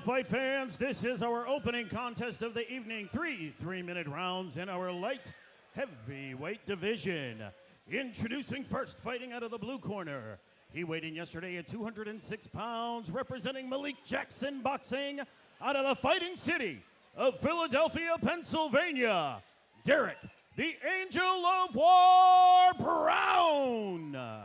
fight fans, this is our opening contest of the evening. Three-minute rounds in our light heavyweight division. Introducing first, fighting out of the blue corner. He weighed in yesterday at 206 pounds, representing Malik Jackson Boxing out of the Fighting City of Philadelphia, Pennsylvania. Derek, the Angel of War Brown.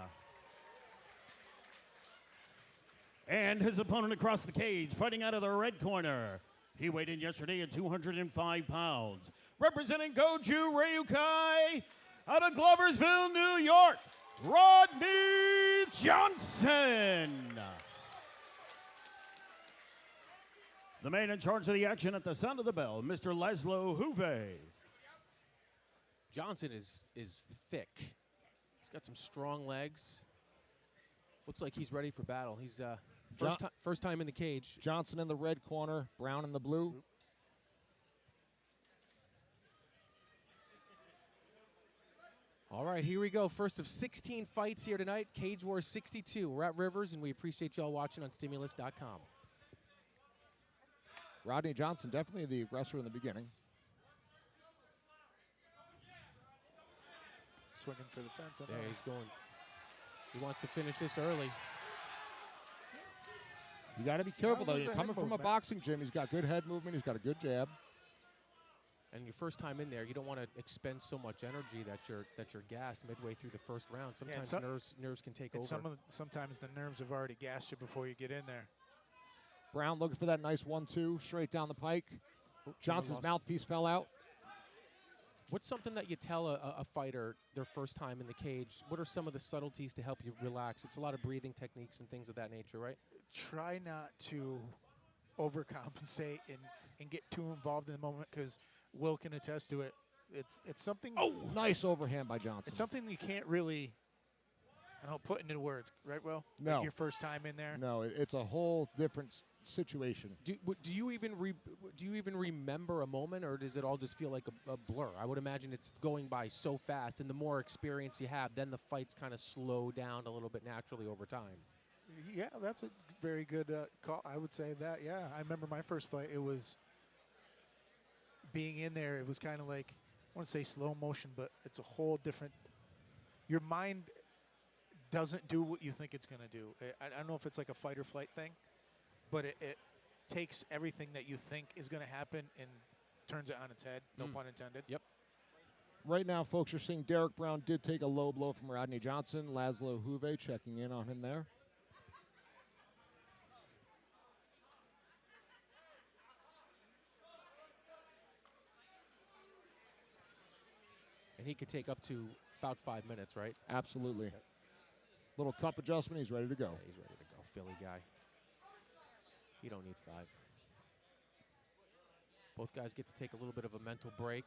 And his opponent across the cage, fighting out of the red corner. He weighed in yesterday at 205 pounds, representing Goju Ryukai out of Gloversville, New York, Rodney Johnson. The man in charge of the action at the sound of the bell, Mr. Laszlo Huve. Johnson is thick. He's got some strong legs. Looks like he's ready for battle. He's first time in the cage. Johnson in the red corner, Brown in the blue. All right, here we go. First of 16 fights here tonight. Cage Wars 62. We're at Rivers, and we appreciate y'all watching on Stimulus.com. Rodney Johnson, definitely the aggressor in the beginning. Swinging for the fence. There he's going. He wants to finish this early. You got to be careful, though. You're coming from a movement. Boxing gym. He's got good head movement. He's got a good jab. And your first time in there, you don't want to expend so much energy that you're gassed midway through the first round. Sometimes nerves can take over. Sometimes the nerves have already gassed you before you get in there. Brown looking for that nice 1-2 straight down the pike. Johnson's mouthpiece fell out. What's something that you tell a fighter their first time in the cage? What are some of the subtleties to help you relax? It's a lot of breathing techniques and things of that nature, right? Try not to overcompensate and get too involved in the moment, because Will can attest to it. It's something. Oh, nice overhand by Johnson. It's something you can't really, put into words, right, Will? No. Like your first time in there. No, it's a whole different situation. Do you even remember a moment, or does it all just feel like a blur? I would imagine it's going by so fast, and the more experience you have, then the fights kind of slow down a little bit naturally over time. Yeah, that's a very good call. I would say that. Yeah, I remember my first fight. It was being in there. It was kind of like, I want to say slow motion, but it's a whole different. Your mind doesn't do what you think it's going to do. I don't know if it's like a fight or flight thing, but it takes everything that you think is going to happen and turns it on its head. No pun intended. Yep. Right now, folks, you're seeing Derek Brown did take a low blow from Rodney Johnson. Laszlo Huve checking in on him there. And he could take up to about 5 minutes, right? Absolutely. Little cup adjustment. He's ready to go. Yeah, he's ready to go. Philly guy. You don't need 5. Both guys get to take a little bit of a mental break.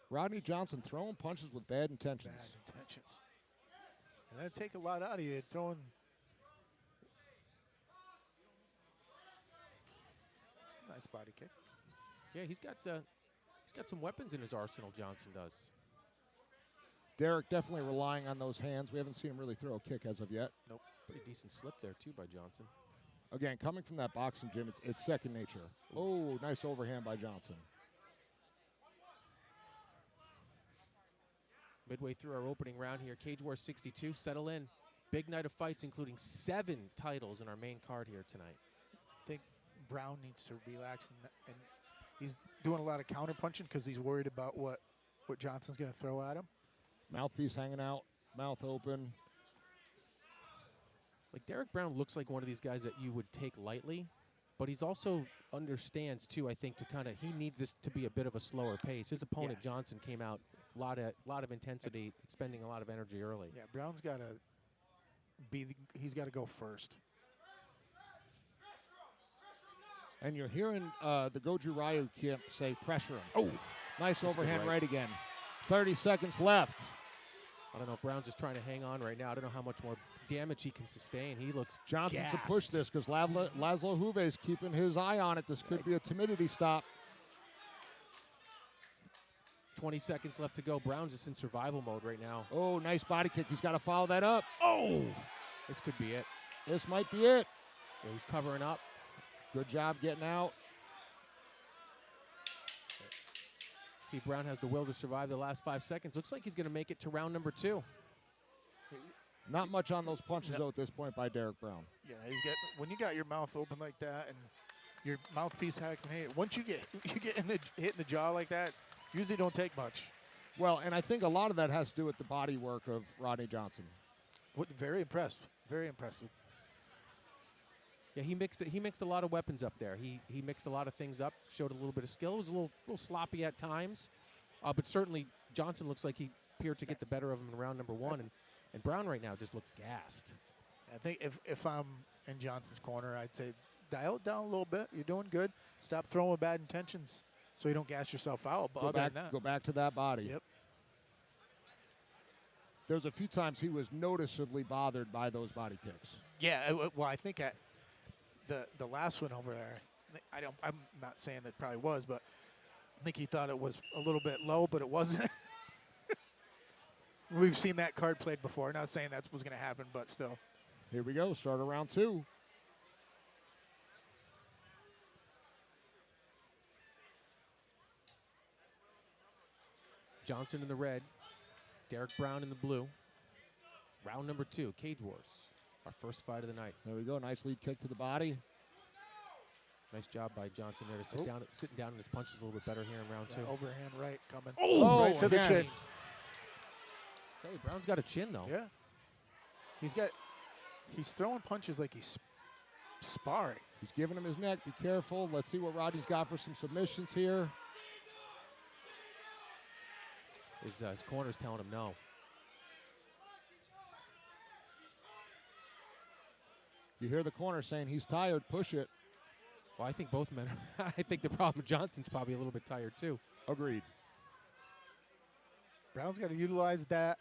Rodney Johnson throwing punches with bad intentions. Bad intentions. And that'd take a lot out of you throwing. Nice body kick. Yeah, he's got some weapons in his arsenal, Johnson does. Derek definitely relying on those hands. We haven't seen him really throw a kick as of yet. Nope. Pretty decent slip there, too, by Johnson. Again, coming from that boxing gym, it's second nature. Oh, nice overhand by Johnson. Midway through our opening round here, Cage Wars 62, settle in. Big night of fights, including 7 titles in our main card here tonight. I think Brown needs to relax, and he's doing a lot of counter punching because he's worried about what Johnson's going to throw at him. Mouthpiece hanging out, mouth open. Like, Derek Brown looks like one of these guys that you would take lightly, but he's also understands, too, I think, he needs this to be a bit of a slower pace. His opponent, Johnson, came out a lot of intensity, expending a lot of energy early. Yeah, Brown's got to he's got to go first. And you're hearing the Goju Ryu camp say pressure him. Oh, nice overhand right again. 30 seconds left. I don't know if Brown's just trying to hang on right now. I don't know how much more damage he can sustain. He looks Johnson gassed. to push this because Laszlo Huve is keeping his eye on it. This could be a timidity stop. 20 seconds left to go. Brown's just in survival mode right now. Oh, nice body kick. He's got to follow that up. Oh, this could be it. This might be it. Yeah, he's covering up. Good job getting out. See, Brown has the will to survive the last 5 seconds. Looks like he's going to make it to round number 2. Not much on those punches, though, at this point by Derek Brown. Yeah, when you got your mouth open like that and your mouthpiece hacking, hey, once you get hit in the jaw like that, usually don't take much. Well, and I think a lot of that has to do with the body work of Rodney Johnson. Very impressed. Very impressive. Yeah, he mixed a lot of weapons up there. He mixed a lot of things up, showed a little bit of skill. It was a little sloppy at times, but certainly Johnson looks like he appeared to get the better of him in round number 1, and Brown right now just looks gassed. I think if I'm in Johnson's corner, I'd say dial it down a little bit. You're doing good. Stop throwing with bad intentions so you don't gas yourself out. But Go back to that body. Yep. There's a few times he was noticeably bothered by those body kicks. Yeah. Well, I think at the last one over there, I'm not saying that probably was, but I think he thought it was a little bit low, but it wasn't. We've seen that card played before. Not saying that's what's going to happen, but still. Here we go. Start of round 2. Johnson in the red, Derek Brown in the blue. Round number 2, Cage Wars, our first fight of the night. There we go. Nice lead kick to the body. Nice job by Johnson there to sitting down in his punches a little bit better here in round 2. Overhand right coming. Oh, right to the again. chin. Tell you, Brown's got a chin though. Yeah. He's throwing punches like he's sparring. He's giving him his neck. Be careful. Let's see what Rodney's got for some submissions here. His corner's telling him no. You hear the corner saying he's tired. Push it. Well, I think both men. I think the problem with Johnson's probably a little bit tired too. Agreed. Brown's got to utilize that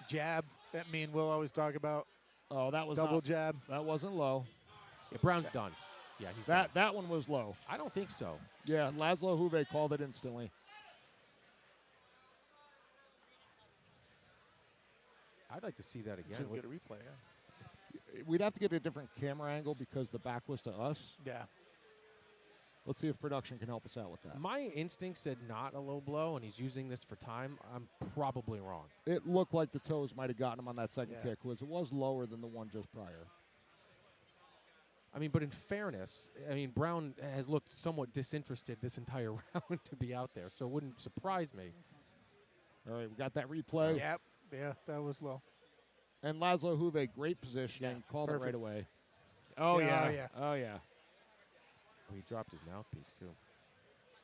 jab that me and Will always talk about. Oh, that was double jab. That wasn't low. Yeah, Brown's done. Yeah, he's done. That one was low. I don't think so. Yeah, Laszlo Huve called it instantly. I'd like to see that again. Should get a replay. Yeah. We'd have to get a different camera angle because the back was to us. Yeah. Let's see if production can help us out with that. My instinct said not a low blow, and he's using this for time. I'm probably wrong. It looked like the toes might have gotten him on that second Yeah. kick, because it was lower than the one just prior. I mean, but in fairness, I mean, Brown has looked somewhat disinterested this entire round to be out there, so it wouldn't surprise me. All right, we got that replay. Yep. Yeah, that was low. And Laszlo Huve, great positioning, Yeah, called it right perfect. away. Oh, Yeah, yeah. yeah. Oh, yeah. Oh, he dropped his mouthpiece, too.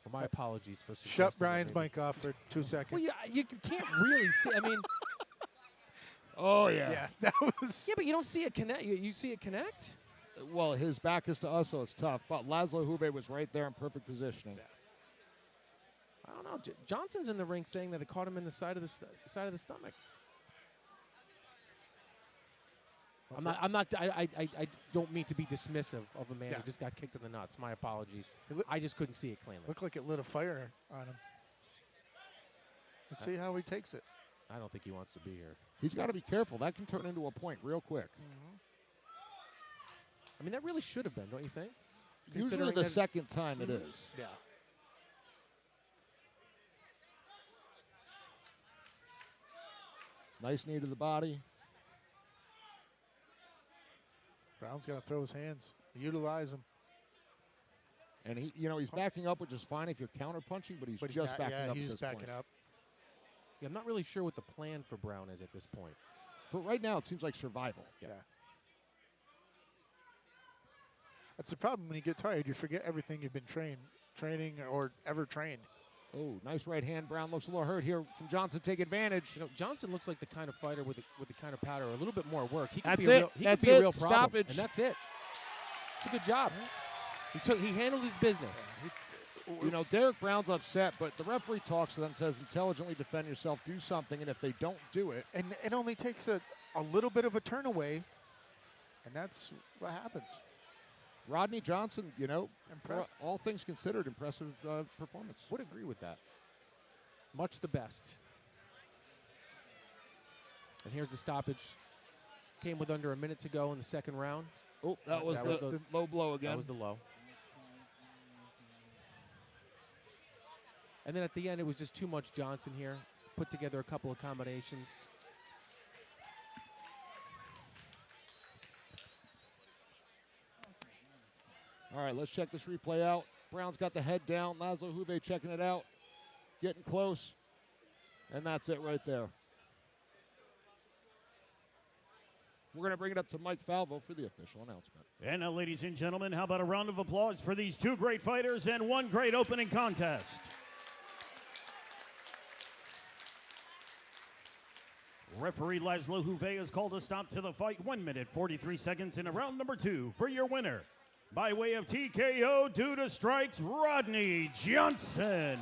Well, my apologies for suggesting Shut that Brian's maybe- mic off for 2 seconds. Well, you can't really see. I mean, Oh, yeah. Yeah, that was. yeah, but you don't see it connect. You see it connect? Well, his back is to us, so it's tough. But Laszlo Huve was right there in perfect positioning. I don't know. Johnson's in the ring saying that it caught him in the side of the stomach. I don't mean to be dismissive of a man Yeah. who just got kicked in the nuts. My apologies. It I just couldn't see it cleanly. Looked like it lit a fire on him. Let's see how he takes it. I don't think he wants to be here. He's got to be careful. That can turn into a point real quick. I mean, that really should have been, don't you think? Usually Considering the that- second time it is. Yeah. Nice knee to the body. Brown's got to throw his hands. Utilize them. And he's backing up, which is fine if you're counter punching, but he's But he's just not, backing yeah, up he's at just this backing point. up. Yeah, I'm not really sure what the plan for Brown is at this point. For right now, it seems like survival. Yeah. That's the problem when you get tired. You forget everything you've been training or ever trained. Oh, nice right hand. Brown looks a little hurt here. Can Johnson take advantage? You know, Johnson looks like the kind of fighter with the kind of powder, a little bit more work. He could That's be a it. real, he That's could be a it. real problem. Stoppage. And that's it. It's a good job. He handled his business. Derek Brown's upset, but the referee talks to them, says intelligently defend yourself, do something, and if they don't do it, And it only takes a little bit of a turn away, and that's what happens. Rodney Johnson, for Impressed. all things considered, impressive performance. Would agree with that. Much the best. And here's the stoppage. Came with under a minute to go in the second round. Oh, that was That the was low blow again. That was the low. And then at the end, it was just too much Johnson here. Put together a couple of combinations. All right, let's check this replay out. Brown's got the head down. Laszlo Huve checking it out. Getting close. And that's it right there. We're going to bring it up to Mike Falvo for the official announcement. And now, ladies and gentlemen, how about a round of applause for these two great fighters and one great opening contest. Referee Laszlo Huve has called a stop to the fight. 1 minute, 43 seconds in round number 2 for your winner. By way of TKO due to strikes, Rodney Johnson.